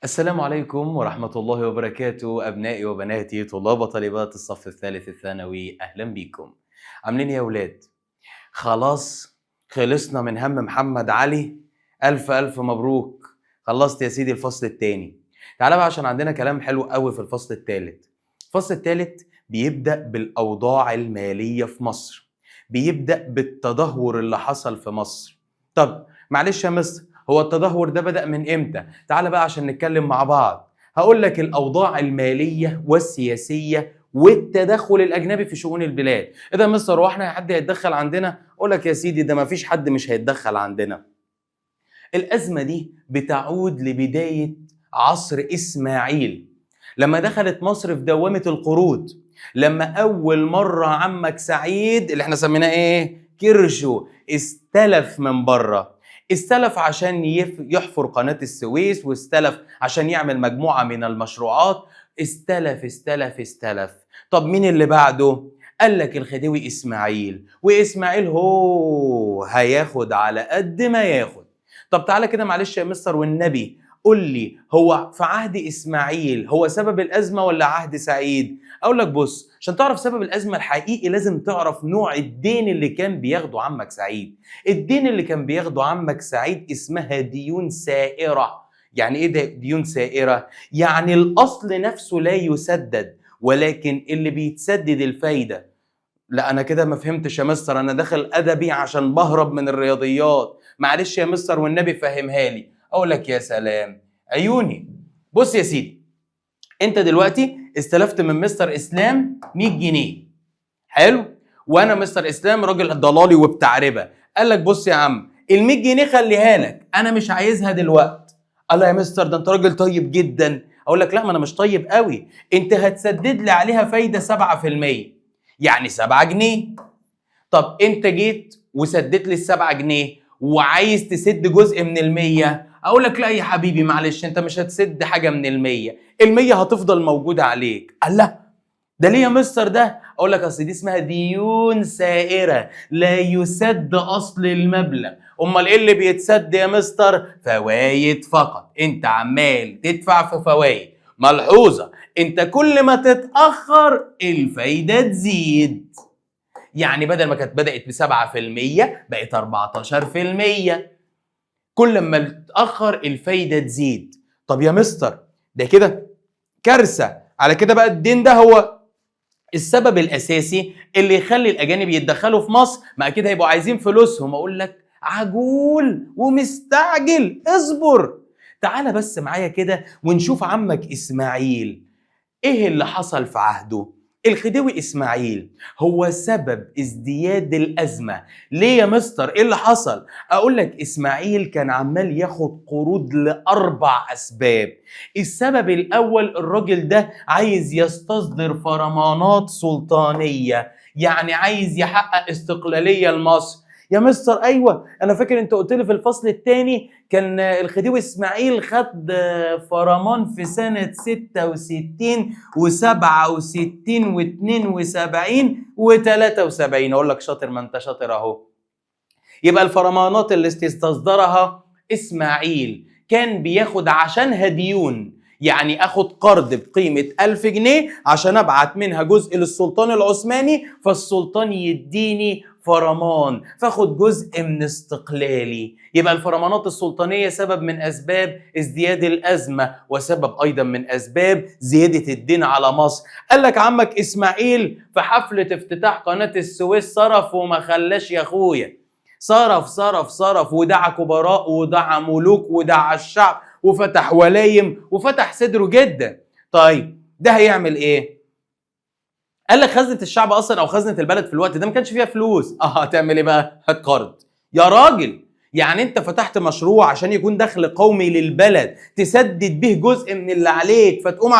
السلام عليكم ورحمة الله وبركاته أبنائي وبناتي طلاب وطالبات الصف الثالث الثانوي، أهلا بيكم. عاملين إيه يا ولاد؟ خلاص خلصنا من هم محمد علي. ألف ألف مبروك، خلصت يا سيدي الفصل الثاني. تعالى بقى عشان عندنا كلام حلو قوي في الفصل الثالث. الفصل الثالث بيبدأ بالأوضاع المالية في مصر، بيبدأ بالتدهور اللي حصل في مصر. طب معلش يا مستر، هو التدهور ده بدأ من امتى؟ تعالى بقى عشان نتكلم مع بعض. هقول لك الأوضاع المالية والسياسية والتدخل الأجنبي في شؤون البلاد. إيه ده يا مستر، هو احنا حد هيتدخل عندنا؟ أقول لك يا سيدي ده مفيش حد مش هيتدخل عندنا. الأزمة دي بتعود لبداية عصر إسماعيل لما دخلت مصر في دوامة القروض، لما أول مرة عمك سعيد اللي احنا سميناه إيه؟ كرشو استلف من بره. استلف عشان يحفر قناة السويس، واستلف عشان يعمل مجموعة من المشروعات. استلف استلف استلف. طب مين اللي بعده؟ قال لك الخديوي إسماعيل، وإسماعيل هو هياخد على قد ما ياخد. طب تعالى كده معلش يا مستر والنبي، قول لي هو في عهد إسماعيل هو سبب الأزمة ولا عهد سعيد؟ أقول لك بص، عشان تعرف سبب الأزمة الحقيقي لازم تعرف نوع الدين اللي كان بياخده عمك سعيد. الدين اللي كان بياخده عمك سعيد اسمها ديون سائرة. يعني إيه ده ديون سائرة؟ يعني الأصل نفسه لا يسدد، ولكن اللي بيتسدد الفايدة. لا انا كده ما فهمتش يا مستر، انا داخل ادبي عشان بهرب من الرياضيات. معلش يا مستر والنبي فهمها لي. اقول لك يا سلام عيوني. بص يا سيدي، انت دلوقتي استلفت من مستر اسلام 100 جنيه. حلو. وانا مستر اسلام راجل ضلالي وبتاع ربا، قال لك بص يا عم ال 100 جنيه خليها لك، انا مش عايزها دلوقتي. قال له يا مستر ده انت راجل طيب جدا. اقول لك لا، ما انا مش طيب قوي، انت هتسدد لي عليها فايده 7%، يعني 7 جنيه. طب انت جيت وسددت لي ال7 جنيه وعايز تسد جزء من ال100. اقول لك لا يا حبيبي معلش، انت مش هتسد حاجه من ال100 هتفضل موجوده عليك. قال لا، ده ليه يا مستر ده؟ اقول لك اصل دي اسمها ديون سائره، لا يسد اصل المبلغ. امال ايه اللي بيتسد يا مستر؟ فوايد فقط. انت عمال تدفع في فوايد. ملحوظه، انت كل ما تتاخر الفايده تزيد. يعني بدل ما كانت بدات ب7% بقت 14%. كل ما تتاخر الفايده تزيد. طب يا مستر ده كده كارثه. على كده بقى الدين ده هو السبب الاساسي اللي يخلي الاجانب يتدخلوا في مصر. ما اكيد هيبقوا عايزين فلوسهم. اقول لك عجول ومستعجل، اصبر. تعال بس معايا كده ونشوف عمك اسماعيل ايه اللي حصل في عهده. الخديوي اسماعيل هو سبب ازدياد الازمه. ليه يا مستر ايه اللي حصل؟ اقول لك اسماعيل كان عمال ياخد قروض لاربع اسباب. السبب الاول، الراجل ده عايز يستصدر فرمانات سلطانيه، يعني عايز يحقق استقلاليه لمصر. يا مستر ايوه انا فاكر انت قلت لي في الفصل الثاني كان الخديوي اسماعيل خد فرمان في سنه 66 و67 و72 و73. اقول لك شاطر، ما انت شاطر اهو. يبقى الفرمانات اللي استصدرها اسماعيل كان بياخد عشانها ديون، يعني اخد قرض بقيمة 1000 جنيه عشان ابعت منها جزء للسلطان العثماني، فالسلطان يديني فرمان فاخد جزء من استقلالي. يبقى الفرمانات السلطانية سبب من اسباب ازدياد الازمة، وسبب ايضا من اسباب زيادة الدين على مصر. قال لك عمك اسماعيل في حفلة افتتاح قناة السويس صرف وما خلاش يا اخويا. صرف صرف صرف، ودعا كبراء ودعا ملوك ودعا الشعب وفتح ولايم وفتح صدره جدا. طيب ده هيعمل ايه؟ قال لك خزنة الشعب اصلا او خزنة البلد في الوقت ده ما كانش فيها فلوس. هتعمل ايه بقى؟ هات قرض. يا راجل يعني انت فتحت مشروع عشان يكون دخل قومي للبلد تسدد به جزء من اللي عليك، فتقوم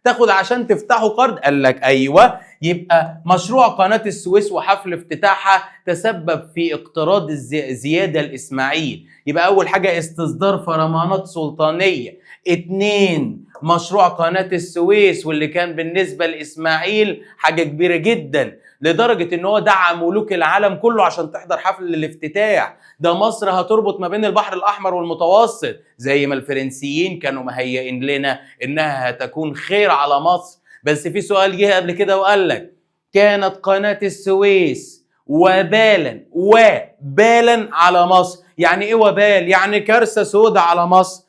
تاخد عشان تفتحه قرض؟ قال لك ايوه. يبقى مشروع قناة السويس وحفل افتتاحها تسبب في اقتراض زيادة الإسماعيل. يبقى أول حاجة استصدار فرمانات سلطانية. 2 مشروع قناة السويس، واللي كان بالنسبة لإسماعيل حاجة كبيرة جدا لدرجة ان هو دعا ملوك العالم كله عشان تحضر حفل الافتتاح. ده مصر هتربط ما بين البحر الأحمر والمتوسط، زي ما الفرنسيين كانوا مهيئين لنا انها هتكون خير على مصر. بس في سؤال جه قبل كده وقال لك كانت قناة السويس وبالا على مصر. يعني ايه وبال؟ يعني كارثة سودة على مصر.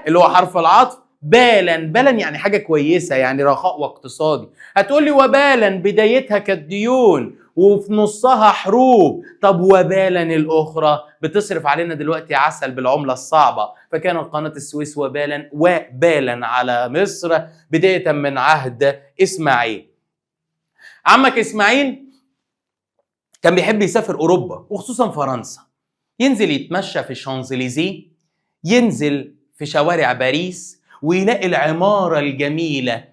اللي هو حرف العطف، بالا يعني حاجة كويسة، يعني رخاء واقتصادي. هتقولي وبالا بدايتها كانت ديون وفي نصها حروب. طب وبالا الأخرى بتصرف علينا دلوقتي عسل بالعملة الصعبة. فكانت قناة السويس وبالا على مصر بداية من عهد إسماعيل. عمك إسماعيل كان بيحب يسافر أوروبا وخصوصا فرنسا، ينزل يتمشى في الشانزليزيه، ينزل في شوارع باريس ويلاقي العمارة الجميلة.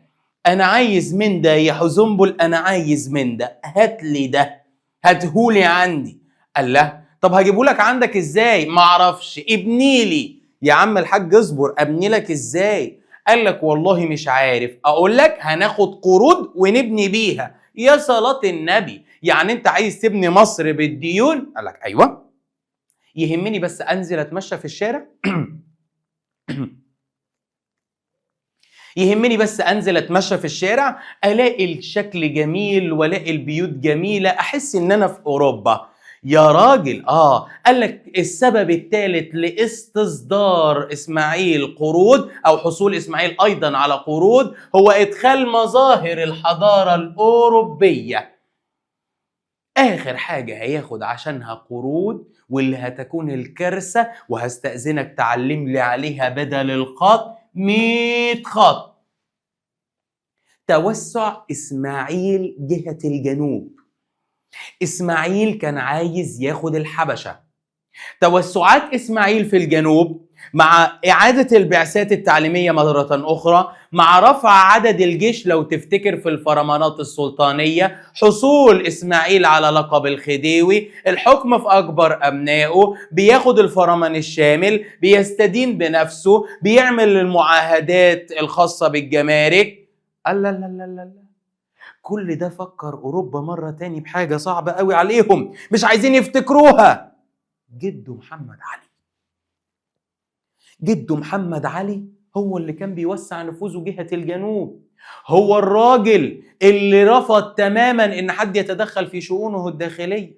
أنا عايز من ده يا حزنبل، أنا عايز من ده، هات لي ده، هاتهولي عندي. قال له طب هجيبهولك عندك إزاي؟ معرفش، ابني لي. يا عم الحاج اصبر، أبني لك إزاي؟ قال لك والله مش عارف. أقول لك هناخد قروض ونبني بيها. يا صلاة النبي، يعني أنت عايز تبني مصر بالديون؟ قال لك أيوه، يهمني بس أنزل أتمشى في الشارع يهمني بس انزل اتمشى في الشارع، الاقي الشكل جميل والاقي البيوت جميله، احس ان انا في اوروبا. يا راجل قال لك السبب الثالث لاستصدار اسماعيل قروض او حصول اسماعيل ايضا على قروض هو ادخال مظاهر الحضاره الاوروبيه. اخر حاجه هياخد عشانها قروض واللي هتكون الكارثه، وهستأذنك تعلم لي عليها بدل الخط 100 خط. توسع إسماعيل جهة الجنوب. إسماعيل كان عايز ياخد الحبشة. توسعات إسماعيل في الجنوب مع إعادة البعثات التعليمية مرة أخرى، مع رفع عدد الجيش لو تفتكر في الفرمانات السلطانية، حصول إسماعيل على لقب الخديوي، الحكم في أكبر أبنائه، بياخد الفرمان الشامل، بيستدين بنفسه، بيعمل المعاهدات الخاصة بالجمارك. لا لا لا لا لا، كل ده فكر أوروبا مرة تاني بحاجة صعبة قوي عليهم مش عايزين يفتكروها. جده محمد علي. جده محمد علي هو اللي كان بيوسع نفوذه جهة الجنوب، هو الراجل اللي رفض تماما ان حد يتدخل في شؤونه الداخلية.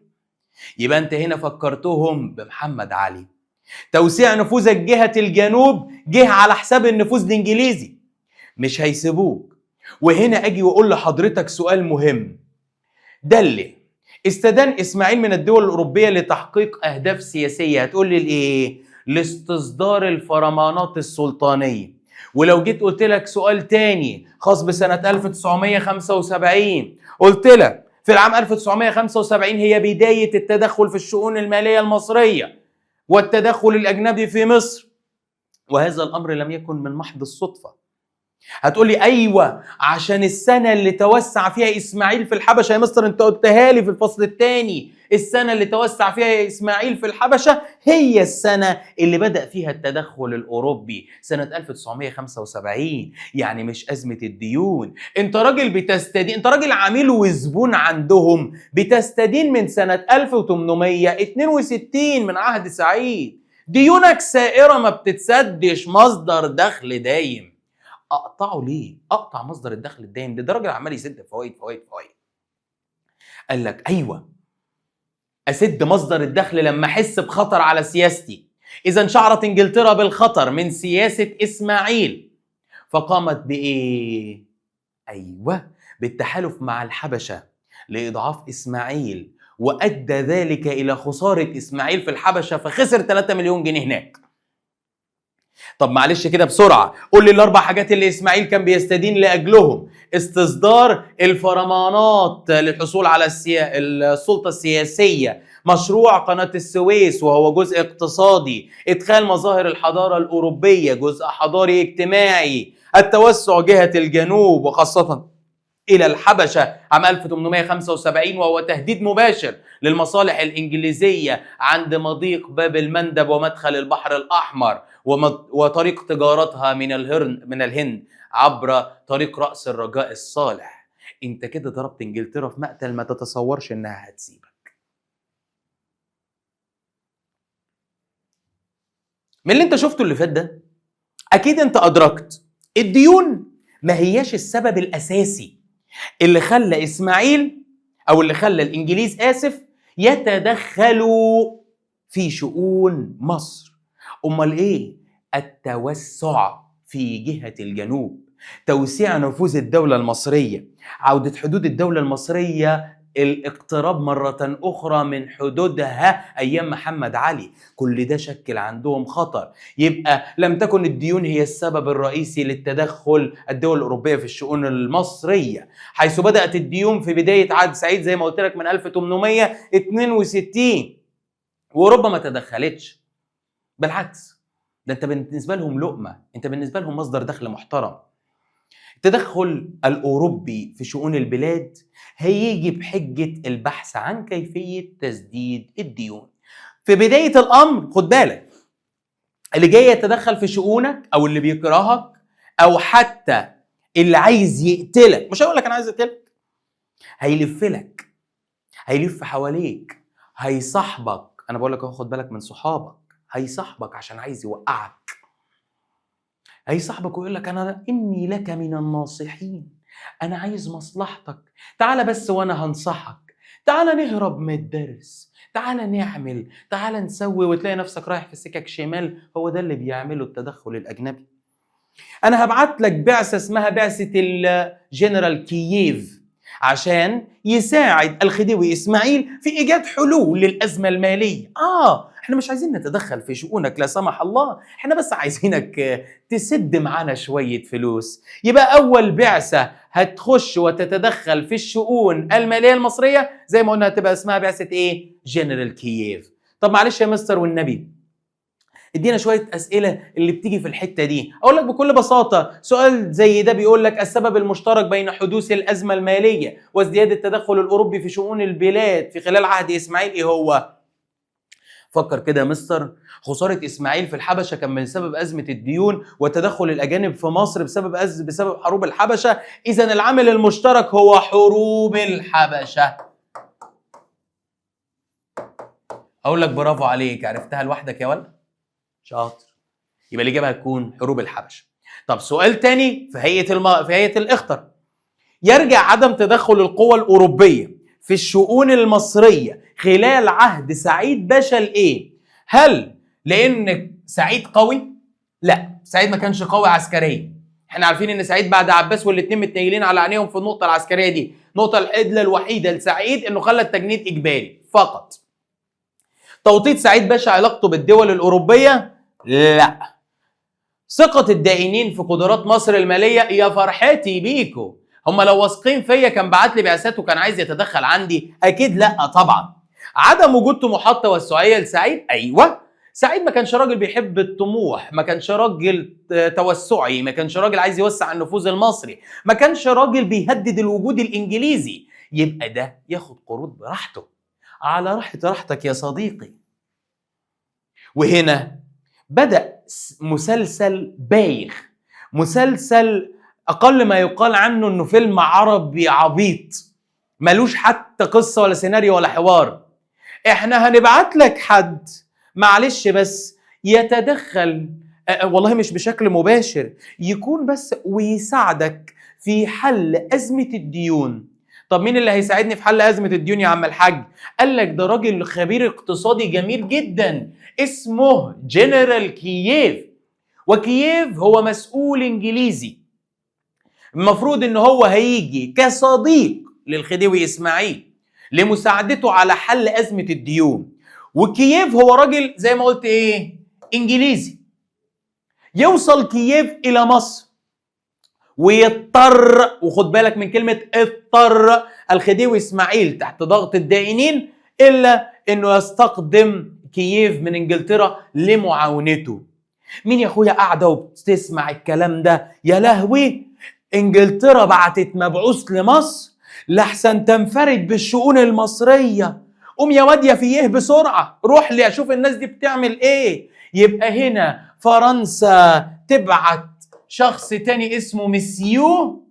يبقى انت هنا فكرتهم بمحمد علي. توسيع نفوذك جهة الجنوب جه على حساب النفوذ الانجليزي، مش هيسيبوك. وهنا اجي واقول لحضرتك سؤال مهم. ده اللي استدان اسماعيل من الدول الاوروبيه لتحقيق اهداف سياسيه، هتقول لي الايه؟ لاستصدار الفرمانات السلطانيه. ولو جيت قلت لك سؤال تاني خاص بسنه 1975، قلت لك في العام 1975 هي بدايه التدخل في الشؤون الماليه المصريه والتدخل الاجنبي في مصر، وهذا الامر لم يكن من محض الصدفه. هتقولي ايوه عشان السنه اللي توسع فيها اسماعيل في الحبشه. يا مستر انت قلتها لي في الفصل الثاني، السنه اللي توسع فيها اسماعيل في الحبشه هي السنه اللي بدأ فيها التدخل الاوروبي، سنه 1975. يعني مش ازمه الديون، انت راجل بتستدين، انت راجل عميل وزبون عندهم، بتستدين من سنه 1862 من عهد سعيد. ديونك سائره ما بتتسدش، مصدر دخل دايم. اقطعه ليه؟ اقطع مصدر الدخل الدايم ده راجل عمال يسد فوائد فوائد فوائد. قال لك ايوه، اسد مصدر الدخل لما احس بخطر على سياستي. اذا شعرت انجلترا بالخطر من سياسه اسماعيل، فقامت بايه؟ ايوه، بالتحالف مع الحبشه لاضعاف اسماعيل، وادى ذلك الى خساره اسماعيل في الحبشه، فخسر 3 مليون جنيه هناك. طب معلش كده بسرعة قول لي الأربع حاجات اللي إسماعيل كان بيستدين لأجلهم. استصدار الفرمانات للحصول على السلطة السياسية، مشروع قناة السويس وهو جزء اقتصادي، إدخال مظاهر الحضارة الأوروبية جزء حضاري اجتماعي، التوسع جهة الجنوب وخاصة إلى الحبشة عام 1875 وهو تهديد مباشر للمصالح الإنجليزية عند مضيق باب المندب ومدخل البحر الأحمر، وطريق تجارتها من الهند عبر طريق رأس الرجاء الصالح. انت كده ضربت انجلترا في مقتل ما تتصورش انها هتسيبك. من اللي انت شفته اللي فات ده اكيد انت ادركت الديون ما هياش السبب الاساسي اللي خلى اسماعيل او اللي خلى الانجليز يتدخلوا في شؤون مصر. امال ايه؟ التوسع في جهة الجنوب، توسيع نفوذ الدولة المصرية، عودة حدود الدولة المصرية، الاقتراب مرة أخرى من حدودها أيام محمد علي. كل ده شكل عندهم خطر. يبقى لم تكن الديون هي السبب الرئيسي للتدخل الدول الأوروبية في الشؤون المصرية، حيث بدأت الديون في بداية عهد سعيد زي ما قلت لك من 1862، وأوروبا ما تدخلتش. بالعكس، ده انت بالنسبة لهم لقمة، انت بالنسبة لهم مصدر دخل محترم. التدخل الأوروبي في شؤون البلاد هيجي بحجة البحث عن كيفية تسديد الديون. في بداية الأمر خد بالك، اللي جاي يتدخل في شؤونك أو اللي بيكرهك أو حتى اللي عايز يقتلك، مش هقول لك أنا عايز أقتلك، هيلف حواليك، هيصاحبك. أنا بقول لك خد بالك من صحابك، هيصاحبك عشان عايز يوقعك، هيصاحبك ويقول لك أنا إني لك من الناصحين، أنا عايز مصلحتك، تعال بس وأنا هنصحك، تعال نهرب من الدرس، تعال نعمل، تعال نسوي، وتلاقي نفسك رايح في سكك شمال. هو ده اللي بيعمله التدخل الأجنبي. أنا هبعت لك بعثة اسمها بعثة الجنرال كييف عشان يساعد الخديوي إسماعيل في إيجاد حلول للأزمة المالية. احنا مش عايزين نتدخل في شؤونك لا سمح الله، احنا بس عايزينك تسد معانا شوية فلوس. يبقى أول بعثة هتخش وتتدخل في الشؤون المالية المصرية زي ما قلنا هتبقى اسمها بعثة ايه؟ جنرال كييف. طب معلش يا مستر والنبي، ادينا شوية أسئلة اللي بتيجي في الحتة دي. أقول لك بكل بساطة، سؤال زي ده بيقول لك السبب المشترك بين حدوث الأزمة المالية وازدياد التدخل الأوروبي في شؤون البلاد في خلال عهد إسماعيل إيه هو؟ فكر كده يا مستر. خسارة إسماعيل في الحبشة كان من سبب أزمة الديون، وتدخل الأجانب في مصر بسبب حروب الحبشة. إذن العامل المشترك هو حروب الحبشة. أقول لك برافو عليك، عرفتها لوحدك يا ولد؟ شاطر. يبقى الإجابة هتكون حروب الحبشة. طب سؤال تاني في هيئة الإخطر. يرجع عدم تدخل القوى الأوروبية في الشؤون المصرية خلال عهد سعيد باشا لإيه؟ هل لأن سعيد قوي؟ لا، سعيد ما كانش قوي عسكريا. احنا عارفين ان سعيد بعد عباس والاتنين متنيلين على عينيهم في النقطة العسكرية دي. النقطة العدلة الوحيدة لسعيد انه خلى التجنيد اجباري فقط. توطيد سعيد باشا علاقته بالدول الأوروبية؟ لا. ثقة الدائنين في قدرات مصر المالية؟ يا فرحتي بيكو، هم لو واثقين فيا كان بعت لي بعثات وكان عايز يتدخل عندي؟ اكيد لا طبعا. عدم وجود طموحات توسعيه لسعيد؟ ايوه، سعيد ما كانش راجل بيحب الطموح، ما كانش راجل توسعي، ما كانش راجل عايز يوسع النفوذ المصري، ما كانش راجل بيهدد الوجود الانجليزي. يبقى ده ياخد قروض براحته، على راحتك يا صديقي. وهنا بدأ مسلسل بايخ، مسلسل أقل ما يقال عنه إنه فيلم عربي عبيط ملوش حتى قصة ولا سيناريو ولا حوار. إحنا هنبعت لك حد معلش بس يتدخل، والله مش بشكل مباشر، يكون بس ويساعدك في حل أزمة الديون. طب مين اللي هيساعدني في حل أزمة الديون يا عم الحاج؟ قال لك ده راجل خبير اقتصادي جميل جدا اسمه جنرال كييف. وكييف هو مسؤول إنجليزي، المفروض إن هو هيجي كصديق للخديوي إسماعيل لمساعدته على حل أزمة الديون. وكييف هو راجل زي ما قلت إيه؟ إنجليزي. يوصل كييف إلى مصر ويضطر، وخد بالك من كلمة اضطر، الخديوي إسماعيل تحت ضغط الدائنين إلا إنه يستقدم كييف من إنجلترا لمعاونته. مين يا أخويا قاعدة وبتسمع الكلام ده؟ يا لهوي، إنجلترا بعتت مبعوث لمصر لحسن تنفرد بالشؤون المصرية. قوم يا واد يا فيه بسرعة، روح لي أشوف الناس دي بتعمل إيه. يبقى هنا فرنسا تبعت شخص تاني اسمه مسيو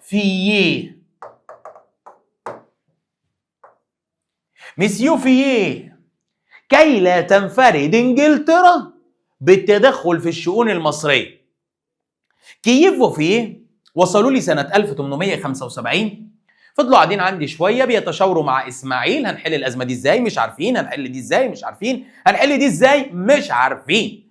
فييه. مسيو فييه كي لا تنفرد انجلترا بالتدخل في الشؤون المصرية. كييف وفييه وصلوا لي سنة 1875. فضلوا قاعدين عندي شوية بيتشاوروا مع إسماعيل، هنحل الأزمة دي إزاي؟ مش عارفين. هنحل دي إزاي؟ مش عارفين. هنحل دي إزاي؟ مش عارفين.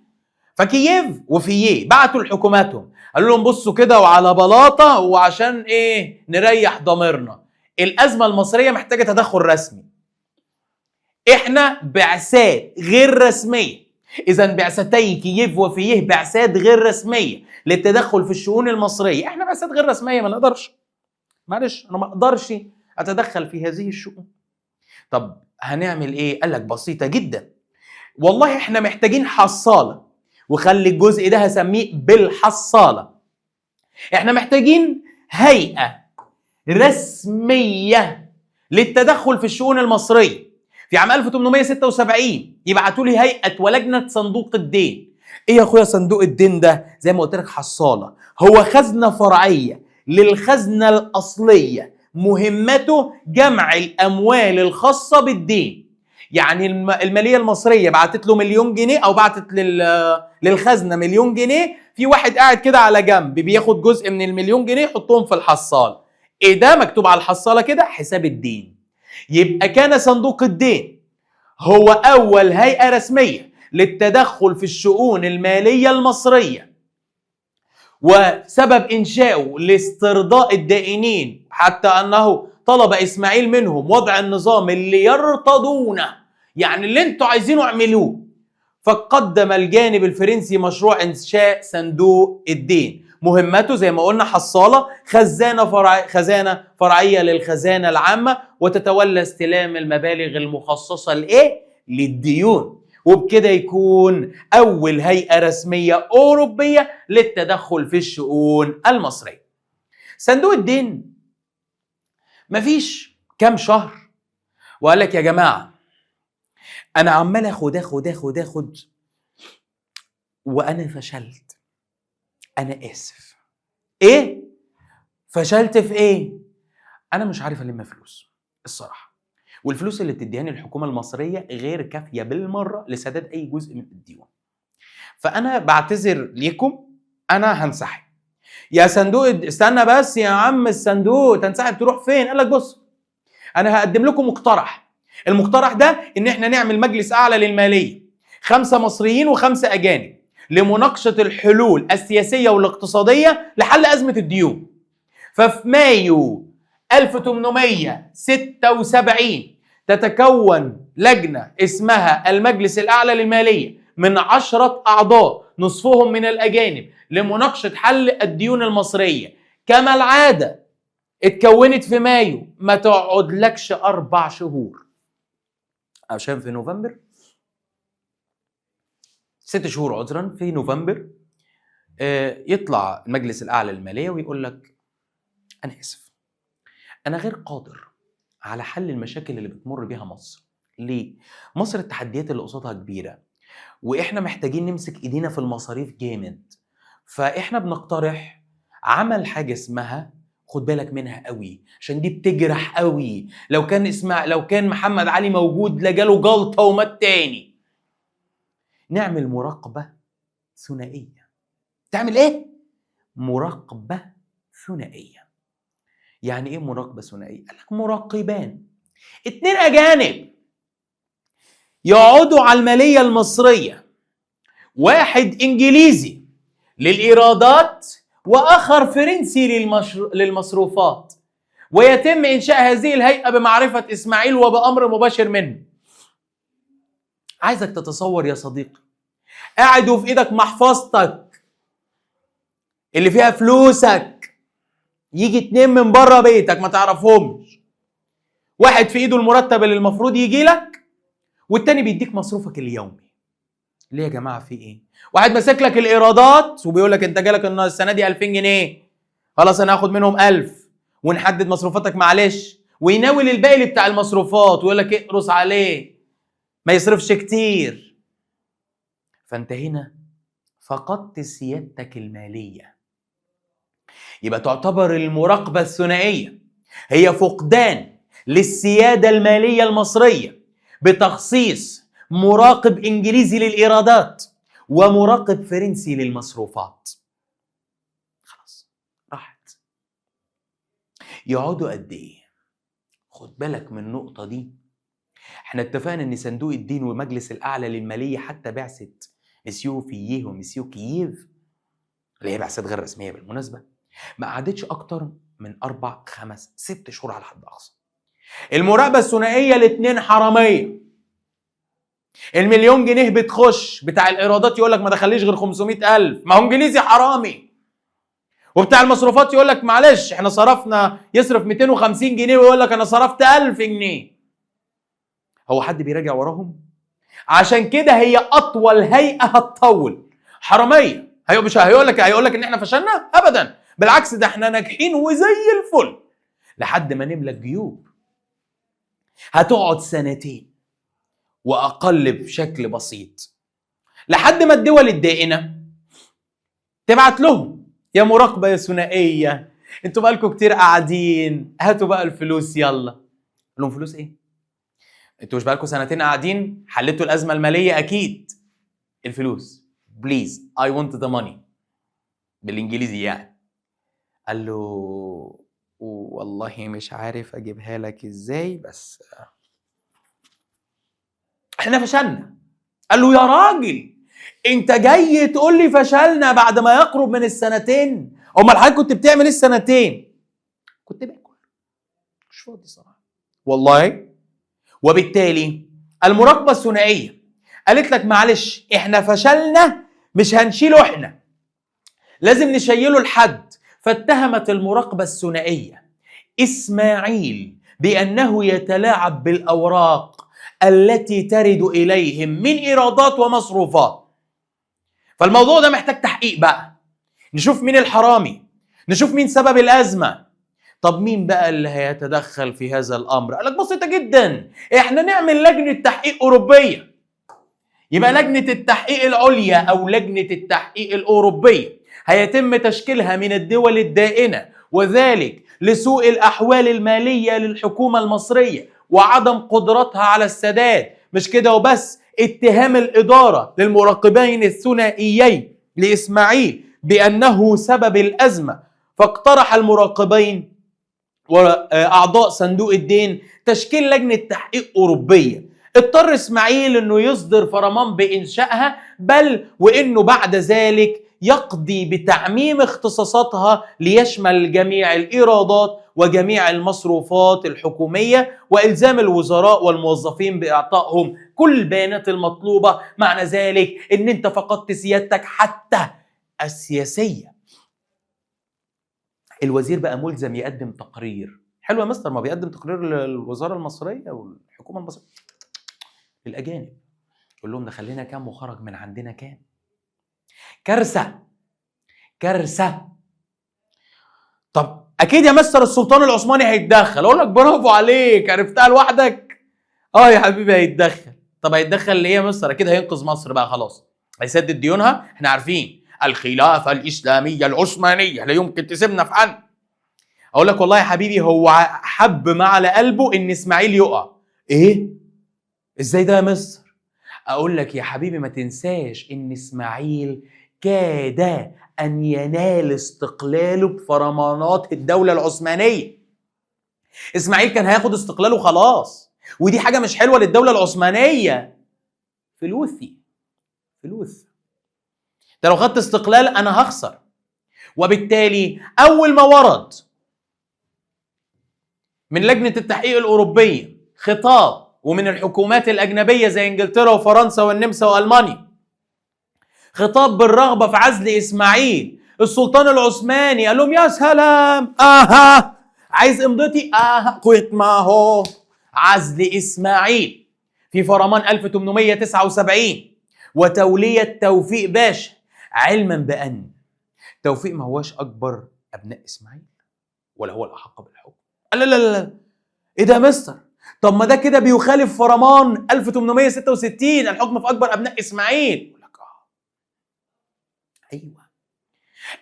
فكييف وفييه بعتوا لحكوماتهم قالوا لهم بصوا كده وعلى بلاطة، وعشان إيه؟ نريح ضميرنا، الأزمة المصرية محتاجة تدخل رسمي. إحنا بعثات غير رسمية. إذا بعثتي كييف وفييه بعثات غير رسمية للتدخل في الشؤون المصرية. إحنا بعثات غير رسمية، ما نقدرش، معلش أنا ما أقدرش أتدخل في هذه الشؤون. طب هنعمل إيه؟ قال لك بسيطة جدا، والله إحنا محتاجين حصالة، وخلي الجزء ده هسميه بالحصالة. إحنا محتاجين هيئة رسمية للتدخل في الشؤون المصرية. في عام 1876 يبعتوا لي هيئة ولجنة صندوق الدين. ايه يا اخويا صندوق الدين ده؟ زي ما قلت لك حصالة، هو خزنة فرعية للخزنة الأصلية، مهمته جمع الأموال الخاصة بالدين. يعني المالية المصرية بعتت له 1,000,000 جنيه أو بعتت للخزنة 1,000,000 جنيه، في واحد قاعد كده على جنب بياخد جزء من 1,000,000 جنيه يحطهم في الحصالة. ايه ده؟ مكتوب على الحصالة كده حساب الدين. يبقى كان صندوق الدين هو أول هيئة رسمية للتدخل في الشؤون المالية المصرية، وسبب إنشائه لاسترضاء الدائنين، حتى أنه طلب إسماعيل منهم وضع النظام اللي يرتضونه، يعني اللي انتوا عايزينه اعملوه. فقدم الجانب الفرنسي مشروع إنشاء صندوق الدين، مهمته زي ما قلنا حصالة، خزانة فرعية للخزانة العامة، وتتولى استلام المبالغ المخصصة للديون. وبكده يكون أول هيئة رسمية أوروبية للتدخل في الشؤون المصرية. صندوق الدين مفيش كام شهر وقال لك يا جماعة أنا عمال أخد وأنا فشلت، أنا آسف. إيه؟ فشلت في إيه؟ أنا مش عارف ألم فلوس الصراحة، والفلوس اللي بتديهاني الحكومة المصرية غير كافية بالمرة لسداد أي جزء من الديون. فأنا بعتذر ليكم، أنا هنسحب. يا صندوق استنى بس يا عم الصندوق، تنسحب تروح فين؟ قال لك بص أنا هقدم لكم مقترح. المقترح ده إن إحنا نعمل مجلس أعلى للمالية، 5 مصريين و5 أجانب، لمناقشة الحلول السياسية والاقتصادية لحل أزمة الديون. ففي مايو 1876 تتكون لجنة اسمها المجلس الأعلى للمالية من 10 أعضاء نصفهم من الأجانب لمناقشة حل الديون المصرية. كما العادة اتكونت في مايو، ما تقعد لكش 4 شهور، عشان في نوفمبر 6 شهور عذرا، في نوفمبر يطلع المجلس الأعلى للمالية ويقول لك أنا آسف، أنا غير قادر على حل المشاكل اللي بتمر بيها مصر. ليه؟ مصر التحديات اللي قصادها كبيرة، وإحنا محتاجين نمسك إيدينا في المصاريف جامد. فإحنا بنقترح عمل حاجة اسمها، خد بالك منها قوي عشان دي بتجرح قوي، لو كان محمد علي موجود لجاله جلطة ومات تاني. نعمل مراقبة ثنائية. تعمل إيه؟ مراقبة ثنائية. يعني ايه مراقبة ثنائية؟ قال لك مراقبان 2 أجانب يقعدوا على المالية المصرية، واحد إنجليزي للإيرادات وآخر فرنسي للمصروفات، ويتم إنشاء هذه الهيئة بمعرفة إسماعيل وبأمر مباشر منه. عايزك تتصور يا صديقي، قاعد وفي إيدك محفظتك اللي فيها فلوسك، يجي 2 من بره بيتك ما تعرفهمش، واحد في ايده المرتب اللي المفروض يجي لك، والتاني بيديك مصروفك اليومي. ليه يا جماعه في ايه؟ واحد ماسك لك الايرادات وبيقول لك انت جالك السنه دي 2000 جنيه، خلاص انا هاخد منهم 1000 ونحدد مصروفاتك معلش، ويناول الباقي اللي بتاع المصروفات ويقول لك اقرص عليه ما يصرفش كتير. فانت هنا فقدت سيادتك المالية. يبقى تعتبر المراقبة الثنائية هي فقدان للسيادة المالية المصرية بتخصيص مراقب إنجليزي للإيرادات ومراقب فرنسي للمصروفات. خلاص راحت. يقعدوا قد إيه؟ خد بالك من النقطة دي. احنا اتفقنا ان صندوق الدين ومجلس الأعلى للمالية حتى بعثة مسيو فييه ومسيو كييف اللي هي بعثات غير رسمية بالمناسبة ما قعدتش أكتر من 4 5 6 شهور على حد أقصى. المراقبة الثنائية الاتنين حرامية. المليون جنيه بتخش بتاع الإيرادات يقول لك ما دخليش غير 500,000، ما هو إنجليزي حرامي. وبتاع المصروفات يقول لك معلش احنا صرفنا، يصرف 250 جنيه ويقول لك أنا صرفت 1000 جنيه. هو حد بيراجع وراهم؟ عشان كده هي أطول هيئة هتطول. حرامية. مش هيقول لك إن احنا فشلنا؟ أبدا، بالعكس ده احنا ناجحين وزي الفل لحد ما نملى الجيوب. هتقعد 2 وأقل بشكل بسيط لحد ما الدول الدائنة تبعت لهم يا مراقبة يا ثنائية، انتوا بقالكم كتير قاعدين، هاتوا بقى الفلوس يلا. لهم فلوس ايه؟ انتوا مش بقالكم 2 قاعدين حلتوا الأزمة المالية أكيد. الفلوس بليز I want the money بالإنجليزي يعني. قال له والله مش عارف أجيبها لك إزاي بس احنا فشلنا. قال له يا راجل انت جاي تقول لي فشلنا بعد ما يقرب من 2 امال حضرتك كنت بتعمل ايه 2 كنت باكل مش فاضي صراحه والله. وبالتالي المراقبه الثنائيه قالت لك معلش احنا فشلنا مش هنشيله احنا، لازم نشيله لحد. فاتهمت المراقبه الثنائيه اسماعيل بانه يتلاعب بالاوراق التي ترد إليهم من إيرادات ومصروفات. فالموضوع ده محتاج تحقيق بقى، نشوف مين الحرامي، نشوف مين سبب الأزمة. طب مين بقى اللي هيتدخل في هذا الأمر؟ قالك بسيطة جدا، احنا نعمل لجنة تحقيق أوروبية. يبقى لجنة التحقيق العليا أو لجنة التحقيق الأوروبية هيتم تشكيلها من الدول الدائنة، وذلك لسوء الأحوال المالية للحكومة المصرية وعدم قدرتها على السداد. مش كده وبس، اتهام الإدارة للمراقبين الثنائيين لإسماعيل بأنه سبب الأزمة. فاقترح المراقبين وأعضاء صندوق الدين تشكيل لجنة تحقيق أوروبية. اضطر إسماعيل أنه يصدر فرمان بإنشائها، بل وأنه بعد ذلك يقضي بتعميم اختصاصاتها ليشمل جميع الإيرادات وجميع المصروفات الحكومية، وإلزام الوزراء والموظفين بإعطائهم كل البيانات المطلوبة. معنى ذلك أن أنت فقدت سيادتك حتى السياسية. الوزير بقى ملزم يقدم تقرير. حلو يا مستر، ما بيقدم تقرير للوزارة المصرية والحكومة المصرية للأجانب، يقول لهم دخلنا كام وخرج من عندنا كام. كارثة كارثة. طب أكيد يا مستر السلطان العثماني هيتدخل. أقول لك برافو عليك، عرفتها لوحدك؟ يا حبيبي هيتدخل. طب هيتدخل ليه يا مستر؟ أكيد هينقذ مصر بقى خلاص، هيسدد ديونها. احنا عارفين الخلافة الإسلامية العثمانية لا يمكن تسيبنا في حل. أقول لك والله يا حبيبي هو حب ما على قلبه إن إسماعيل يقع. إيه؟ إزاي ده يا مستر؟ أقول لك يا حبيبي ما تنساش إن إسماعيل كاد أن ينال استقلاله بفرمانات الدولة العثمانية. إسماعيل كان هياخد استقلاله خلاص، ودي حاجة مش حلوة للدولة العثمانية. فلوس. ده لو خدت استقلال أنا هخسر. وبالتالي أول ما ورد من لجنة التحقيق الأوروبية خطاب ومن الحكومات الأجنبية زي إنجلترا وفرنسا والنمسا وألمانيا خطاب بالرغبة في عزل إسماعيل، السلطان العثماني قال لهم يا سلام، عايز امضتي؟ قلت ما هو عزل إسماعيل في فرمان 1879 وتولية توفيق باشا، علما بأن توفيق ما هواش أكبر أبناء إسماعيل ولا هو الأحق بالحكم. لا إيه ده يا مستر؟ طب ما ده كده بيخالف فرمان 1866 الحكم في أكبر أبناء إسماعيل. ايوه،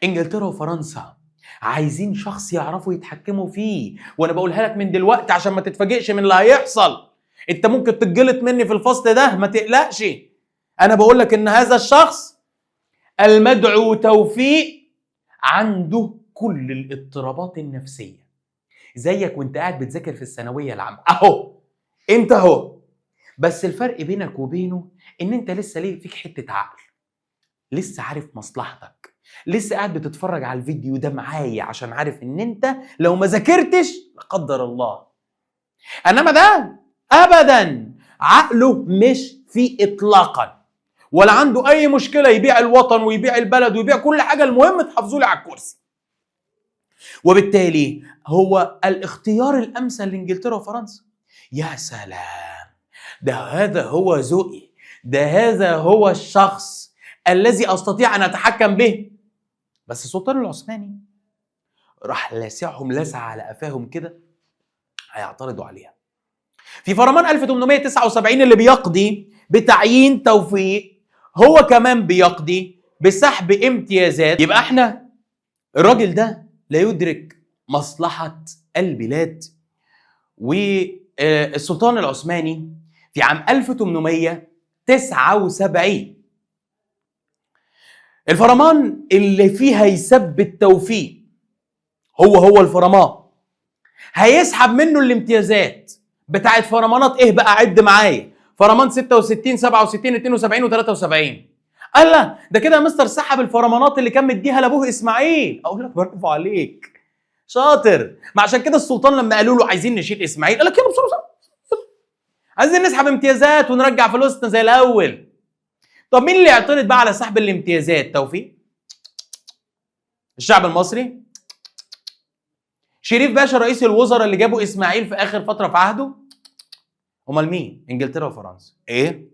انجلترا وفرنسا عايزين شخص يعرفوا يتحكموا فيه، وانا بقولها لك من دلوقتي عشان ما تتفاجئش من اللي هيحصل. انت ممكن تتجلط مني في الفصل ده، ما تقلقش. انا بقول لك ان هذا الشخص المدعو توفيق عنده كل الاضطرابات النفسية زيك وانت قاعد بتذاكر في الثانوية العامة اهو. انت اهو، بس الفرق بينك وبينه ان انت لسه ليه فيك حتة عقل، لسه عارف مصلحتك، لسه قاعد بتتفرج على الفيديو ده معايا عشان عارف ان انت لو ما ذاكرتش لا قدر الله. انما ده ابدا عقله مش فيه اطلاقا، ولا عنده اي مشكله يبيع الوطن ويبيع البلد ويبيع كل حاجه، المهم تحافظوا لي على الكرسي. وبالتالي هو الاختيار الامثل لانجلترا وفرنسا. يا سلام، ده هذا هو ذوقي، ده هذا هو الشخص الذي استطيع ان اتحكم به. بس السلطان العثماني راح لاسعهم لسعه على قفاهم كده، هيعترضوا عليها. في فرمان 1879 اللي بيقضي بتعيين توفيق، هو كمان بيقضي بسحب امتيازات. يبقى احنا الراجل ده لا يدرك مصلحة البلاد. والسلطان العثماني في عام 1879 الفرمان اللي فيه هيثبت توفيق هو الفرمان هيسحب منه الامتيازات بتاعت فرمانات ايه بقى؟ عد معايا: فرمان 66 67 72 و73. قال لا ده كده يا مستر سحب الفرمانات اللي كان مديها لابوه اسماعيل. اقول لك برافو عليك، شاطر. ما عشان كده السلطان لما قالوا له عايزين نشيل اسماعيل قال لك يلا بسرعه، عايزين نسحب امتيازات ونرجع فلوسنا زي الاول. طب مين اللي يعترض بقى على سحب الامتيازات؟ توفيق؟ الشعب المصري؟ شريف باشا رئيس الوزراء اللي جابوا اسماعيل في اخر فتره في عهده؟ امال مين؟ انجلترا وفرنسا. ايه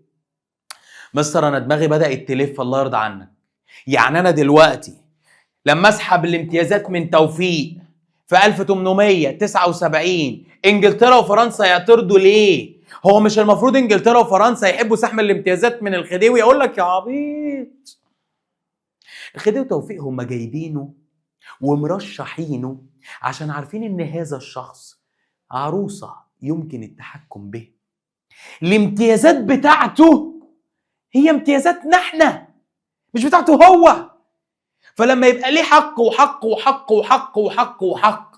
مستر انا دماغي بدات تلف، الله يرضى عنك. يعني انا دلوقتي لما اسحب الامتيازات من توفيق في 1879 انجلترا وفرنسا يعترضوا ليه؟ هو مش المفروض انجلترا وفرنسا يحبوا سحب الامتيازات من الخديوي؟ يقول لك يا عبيط، الخديوي توفيق هم جايبينه ومرشحينه عشان عارفين ان هذا الشخص عروسه يمكن التحكم به. الامتيازات بتاعته هي امتيازاتنا احنا، مش بتاعته هو. فلما يبقى ليه حق وحق وحق وحق وحق وحق،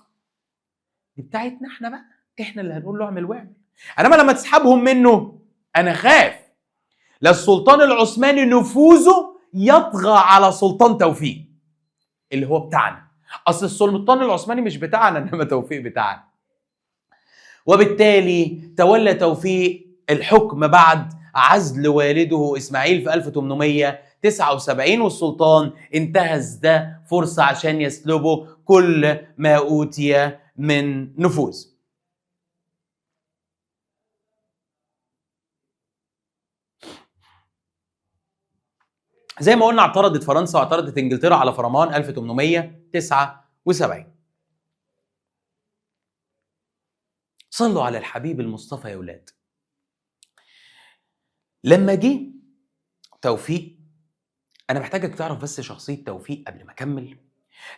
دي بتاعتنا احنا بقى، احنا اللي هنقول له اعمل واعمل. انما لما تسحبهم منه انا خاف لا السلطان العثماني نفوذه يطغى على سلطان توفيق اللي هو بتاعنا. اصل السلطان العثماني مش بتاعنا، انما توفيق بتاعنا. وبالتالي تولى توفيق الحكم بعد عزل والده اسماعيل في 1879، والسلطان انتهز ده فرصة عشان يسلبه كل ما أوتي من نفوذ. زي ما قلنا اعترضت فرنسا واعترضت انجلترا على فرمان 1879. صلوا على الحبيب المصطفى يا ولاد. لما جه توفيق، انا محتاجك تعرف بس شخصية توفيق قبل ما اكمل.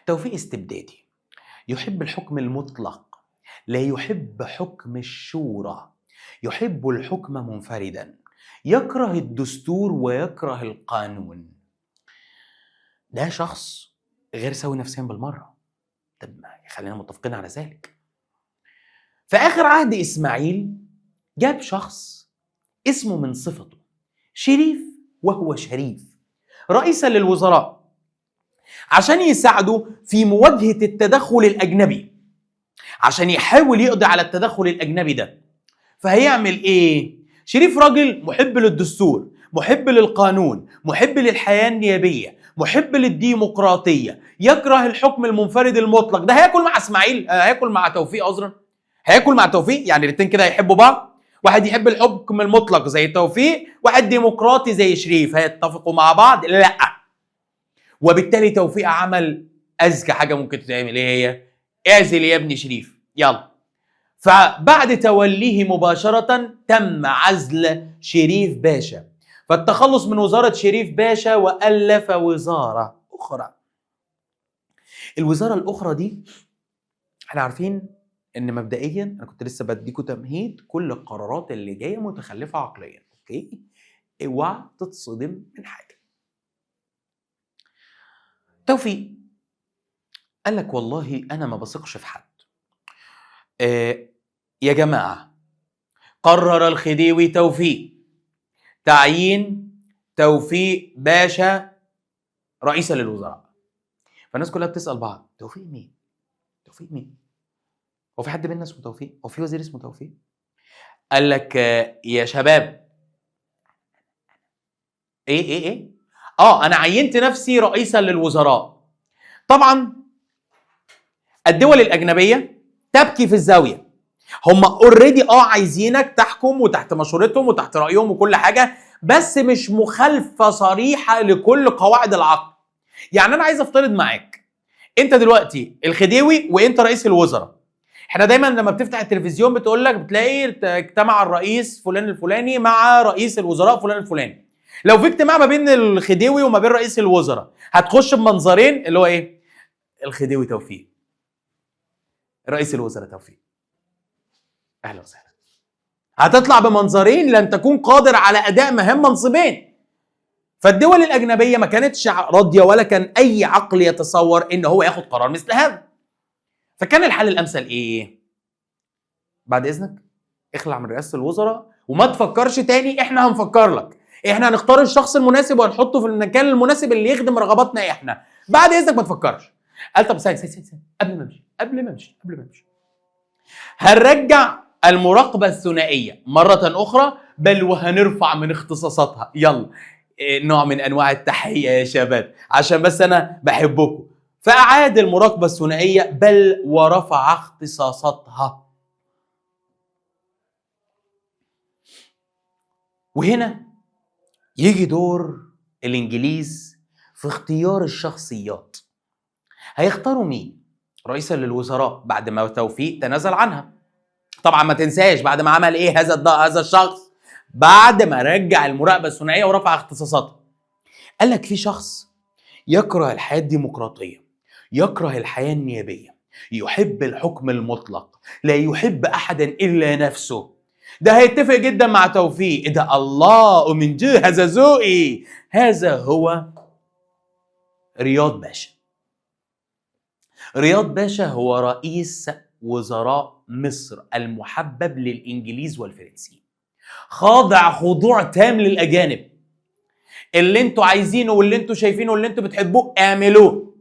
توفيق استبدادي، يحب الحكم المطلق، لا يحب حكم الشورى، يحب الحكم منفردا، يكره الدستور ويكره القانون. ده شخص غير سوي نفسيا بالمرة. طب خلينا متفقين على ذلك. في آخر عهد إسماعيل جاب شخص اسمه من صفته شريف، وهو شريف رئيسا للوزراء، عشان يساعده في مواجهة التدخل الأجنبي، عشان يحاول يقضي على التدخل الأجنبي ده. فهيعمل إيه؟ شريف راجل محب للدستور، محب للقانون، محب للحياة النيابية، محب للديمقراطية، يكره الحكم المنفرد المطلق. ده هياكل مع اسماعيل، هياكل مع توفيق عذرا، هياكل مع توفيق. يعني الاثنين كده هيحبوا بعض، واحد يحب الحكم المطلق زي توفيق، واحد ديمقراطي زي شريف، هيتفقوا مع بعض؟ لا. وبالتالي توفيق عمل اذكى حاجه ممكن تتعمل، ايه هي؟ اعزل يا ابني شريف، يلا. فبعد توليه مباشره تم عزل شريف باشا، فالتخلص من وزاره شريف باشا والف وزاره أخرى. الوزارة الأخرى دي احنا عارفين ان مبدئيا انا كنت لسه بديكوا تمهيد، كل القرارات اللي جايه متخلفه عقليا، اوكي؟ اوعى تتصدم من حاجه. توفيق قال لك والله انا ما بثقش في حد. يا جماعه، قرر الخديوي توفيق تعيين توفيق باشا رئيسا للوزراء. فالناس كلها بتسال بعض، توفيق مين؟ توفيق مين؟ هو في حد بينا اسمه توفيق؟ هو في وزير اسمه توفيق؟ قال لك يا شباب، ايه انا عينت نفسي رئيسا للوزراء. طبعا الدول الاجنبيه تبكي في الزاويه، هم اوريدي عايزينك تحكم وتحت مشورتهم وتحت رايهم وكل حاجه، بس مش مخالفه صريحه لكل قواعد العقل. يعني انا عايز افترض معاك انت دلوقتي الخديوي وانت رئيس الوزراء. احنا دايما لما بتفتح التلفزيون بتقول لك بتلاقي اجتمع الرئيس فلان الفلاني مع رئيس الوزراء فلان الفلاني. لو في اجتماع ما بين الخديوي وما بين رئيس الوزراء هتخش بمنظرين، اللي هو ايه؟ الخديوي توفيق، رئيس الوزراء توفيق، اهلا وسهلا. هتطلع بمنظرين لن تكون قادر على اداء مهام منصبين. فالدول الاجنبيه ما كانتش راضيه ولا كان اي عقل يتصور ان هو ياخد قرار مثل هذا. فكان الحل الامثل ايه؟ بعد اذنك اخلع من رئاسه الوزراء وما تفكرش تاني، احنا هنفكر لك، احنا هنختار الشخص المناسب وهنحطه في المكان المناسب اللي يخدم رغباتنا احنا، بعد اذنك ما تفكرش. قال طب ثانيه قبل ما امشي هنرجع المراقبه الثنائيه مره اخرى، بل وهنرفع من اختصاصاتها. يلا نوع من انواع التحيه يا شباب، عشان بس انا بحبكم. فاعاد المراقبه الثنائيه بل ورفع اختصاصاتها. وهنا يجي دور الانجليز في اختيار الشخصيات. هيختاروا مين رئيسا للوزراء بعد ما توفيق تنازل عنها؟ طبعا ما تنساش بعد ما عمل ايه هذا الشخص؟ بعد ما رجع المراقبه الثنائيه ورفع اختصاصاتها. قال لك في شخص يكره الحياه الديمقراطيه، يكره الحياه النيابيه، يحب الحكم المطلق، لا يحب احدا الا نفسه. ده هيتفق جدا مع توفيق. ده الله من جه هذا ذوقي. هذا هو رياض باشا. رياض باشا هو رئيس وزراء مصر المحبب للإنجليز والفرنسيين، خاضع خضوع تام للأجانب. اللي انتوا عايزينه واللي انتوا شايفينه واللي انتوا بتحبوه اعملوه.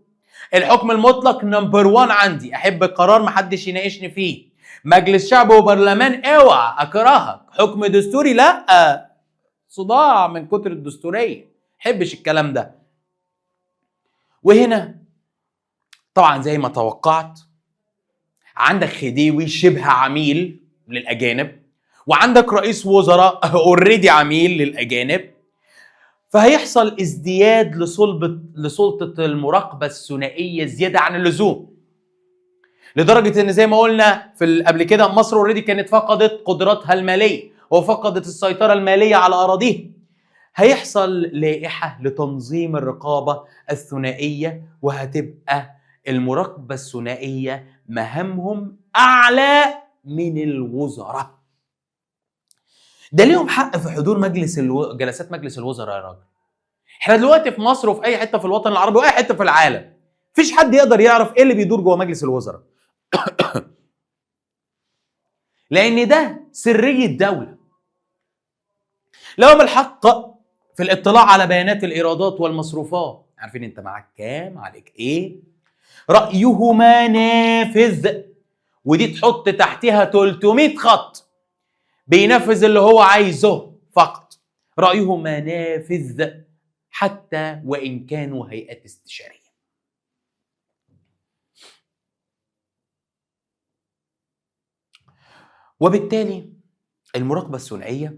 الحكم المطلق نمبر 1 عندي، احب القرار محدش يناقشني فيه. مجلس شعب وبرلمان اوعى اكرهك. حكم دستوري لا، صداع من كتر الدستوريه، محبش الكلام ده. وهنا طبعا زي ما توقعت عندك خديوي شبه عميل للاجانب، وعندك رئيس وزراء اوريدي عميل للاجانب. فهيحصل ازدياد لسلطه المراقبه الثنائيه زياده عن اللزوم، لدرجه ان زي ما قلنا في قبل كده مصر اوريدي كانت فقدت قدراتها الماليه وفقدت السيطره الماليه على اراضيها. هيحصل لائحه لتنظيم الرقابه الثنائيه، وهتبقى المراقبه الثنائيه مهامهم اعلى من الوزراء. ده ليهم حق في حضور جلسات مجلس الوزراء يا راجل. احنا دلوقتي في مصر وفي اي حته في الوطن العربي واي حته في العالم مفيش حد يقدر يعرف ايه اللي بيدور جوه مجلس الوزراء لان ده سريه دوله. لهم الحق في الاطلاع على بيانات الايرادات والمصروفات، عارفين انت معاك كام، عليك ايه. رايهما نافذ، ودي تحط تحتها 300 خط، بينفذ اللي هو عايزه فقط. رايهما نافذ حتى وان كانوا هيئات استشاريه. وبالتالي المراقبه الثنائيه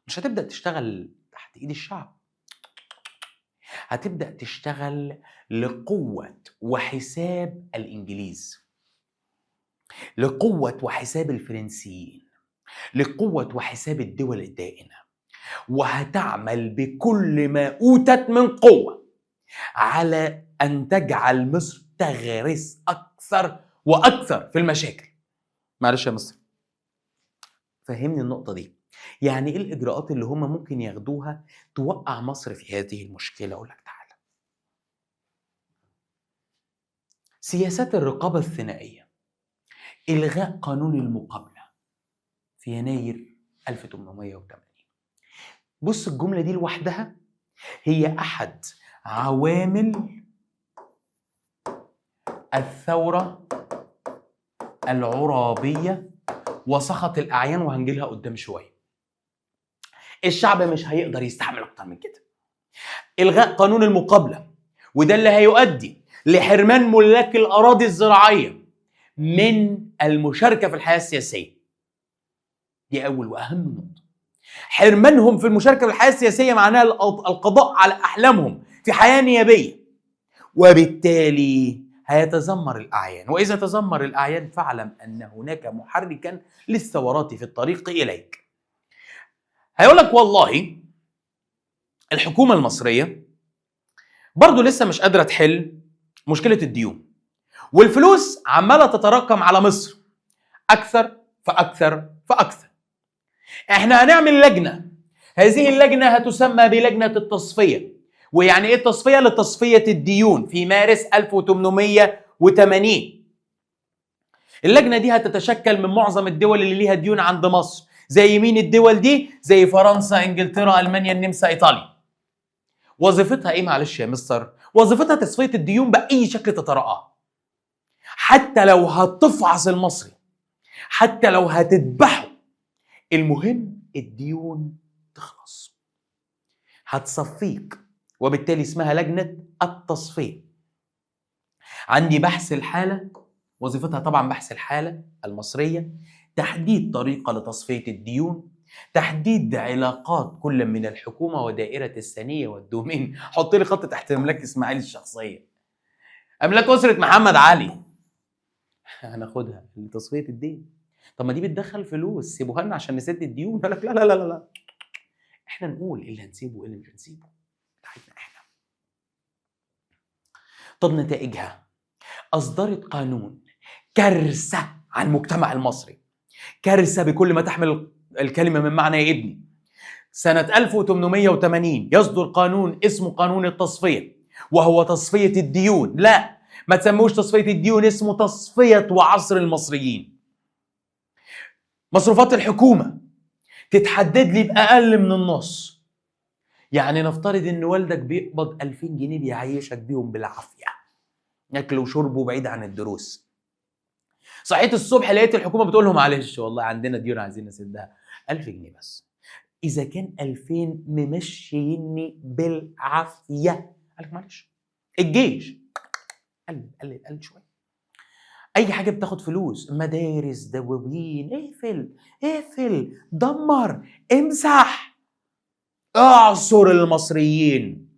مش هتبدا تشتغل تحت ايد الشعب، هتبدا تشتغل لقوه وحساب الانجليز، لقوه وحساب الفرنسيين، لقوه وحساب الدول الدائنه، وهتعمل بكل ما اوتت من قوه على أن تجعل مصر تغرس أكثر وأكثر في المشاكل. معلش يا مصر، فهمني النقطة دي. يعني إيه الإجراءات اللي هم ممكن ياخدوها توقع مصر في هذه المشكلة؟ أقول لك تعالى. سياسات الرقابة الثنائية، إلغاء قانون المقابلة في يناير 1880. بص الجملة دي لوحدها هي أحد عوامل الثورة العرابية وسخط الأعيان، وهنجيلها قدام شوية. الشعب مش هيقدر يستحمل أكتر من كده. إلغاء قانون المقابلة، وده اللي هيؤدي لحرمان ملاك الأراضي الزراعية من المشاركة في الحياة السياسية. دي أول وأهم نقطة. حرمانهم في المشاركة في الحياة السياسية معناها القضاء على أحلامهم في حياة نيابية، وبالتالي هيتذمر الأعيان. وإذا تذمر الأعيان فاعلم أن هناك محركا للثورات في الطريق إليك. هيقول لك والله الحكومة المصرية برضو لسه مش قادرة تحل مشكلة الديون، والفلوس عمالة تتراكم على مصر أكثر فأكثر فأكثر. احنا هنعمل لجنة، هذه اللجنة هتسمى بلجنة التصفية. ويعني ايه التصفية؟ لتصفية الديون في مارس 1880. اللجنة دي هتتشكل من معظم الدول اللي ليها ديون عند مصر. زي مين الدول دي؟ زي فرنسا، انجلترا، المانيا، النمسا، ايطاليا. وظيفتها ايه معلش يا مستر؟ وظيفتها تصفية الديون بأي شكل تترقاه، حتى لو هتفعص المصري، حتى لو هتذبحه، المهم الديون تخلص. هتصفيك، وبالتالي اسمها لجنة التصفية. عندي بحث الحالة، وظيفتها طبعا بحث الحالة المصرية، تحديد طريقة لتصفية الديون، تحديد علاقات كل من الحكومة ودائرة الثانية والدومين. حط لي خط تحت أملاك إسماعيل الشخصية، أملاك أسرة محمد علي هناخدها لتصفية الدين. طب ما دي بتدخل فلوس، سيبوها لنا عشان نسد الديون. قال لك لا لا لا لا، احنا نقول ايه اللي هنسيبه وايه اللي مش هنسيبه، بتاعتنا احنا. طب نتائجها، أصدرت قانون كارثة على المجتمع المصري، كارثة بكل ما تحمل الكلمة من معنى يا ابني. سنة 1880 يصدر قانون اسمه قانون التصفية، وهو تصفية الديون. لا، ما تسموش تصفية الديون، اسمه تصفية وعصر المصريين. مصروفات الحكومة تتحدد لي بأقل من النص. يعني نفترض ان والدك بيقبض 2000 جنيه بيعيشك بيهم بالعافية، أكل وشرب وبعيد عن الدروس. صحيت الصبح لقيت الحكومة بتقول لهم معلش والله عندنا ديون عايزين نسدها، 1000 جنيه بس. إذا كان 2000 ممشيني بالعافية، قال لك معلش. الجيش قل شوية. أي حاجة بتاخد فلوس، مدارس، دواوين، اقفل، دمر، امسح، اعصر المصريين.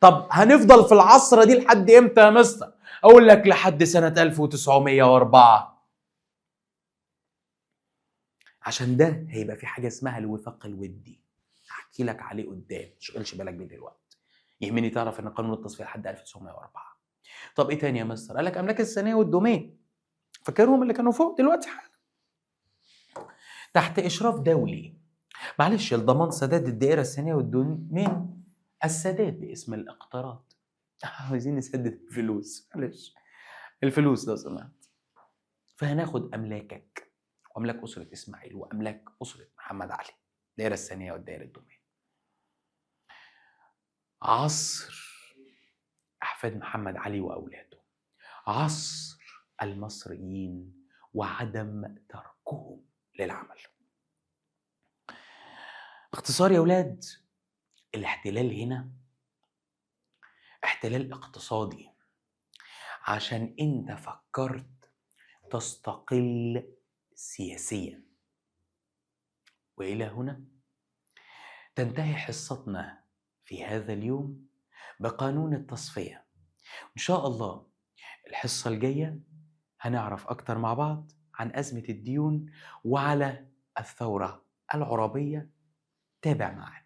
طب هنفضل في العصرة دي لحد امتى يا مستر؟ أقول لك لحد سنة 1904. عشان ده هيبقى في حاجة اسمها الوفاق الودي، هحكي لك عليه قدام، متشغلش بالك بيه دلوقتي. يهمني تعرف ان قانون التصفية لحد 1904. طب ايه تاني يا مستر؟ قال لك املاك الثانية والدومين، فاكرهم اللي كانوا فوق دلوقتي حالا، تحت اشراف دولي. معلش، لضمان سداد الدائرة الثانية والدومين، السداد باسم الاقتراض. عايزين نسدد الفلوس، معلش الفلوس لو سمحت. فهناخد املاكك واملاك اسره اسماعيل واملاك اسره محمد علي، الدائره الثانيه والدائره الدومين. عصر احفاد محمد علي واولاده، عصر المصريين وعدم تركهم للعمل. باختصار يا اولاد، الاحتلال هنا احتلال اقتصادي، عشان انت فكرت تستقل سياسيا. والى هنا تنتهي حصتنا في هذا اليوم بقانون التصفية. إن شاء الله الحصة الجاية هنعرف أكتر مع بعض عن أزمة الديون وعلى الثورة العرابية. تابع معنا.